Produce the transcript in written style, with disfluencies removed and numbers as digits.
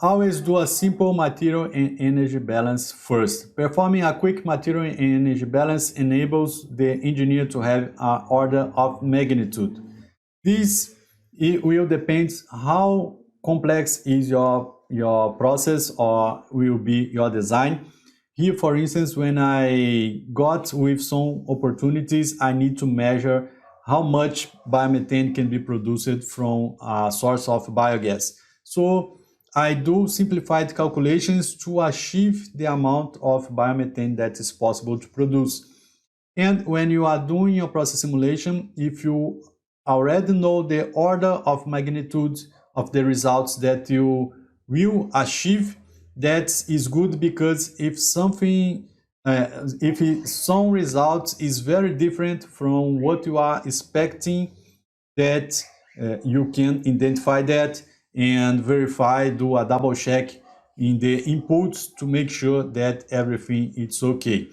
Always do a simple material and energy balance first. Performing a quick material and energy balance enables the engineer to have an order of magnitude. This it will depend how complex is your process or will be your design. Here, for instance, when I got with some opportunities, I need to measure how much biomethane can be produced from a source of biogas. So I do simplified calculations to achieve the amount of biomethane that is possible to produce. And when you are doing your process simulation, if you already know the order of magnitude of the results that you will achieve, that is good, because if something, if some results is very different from what you are expecting, that you can identify that and verify, do a double check in the inputs to make sure that everything is okay.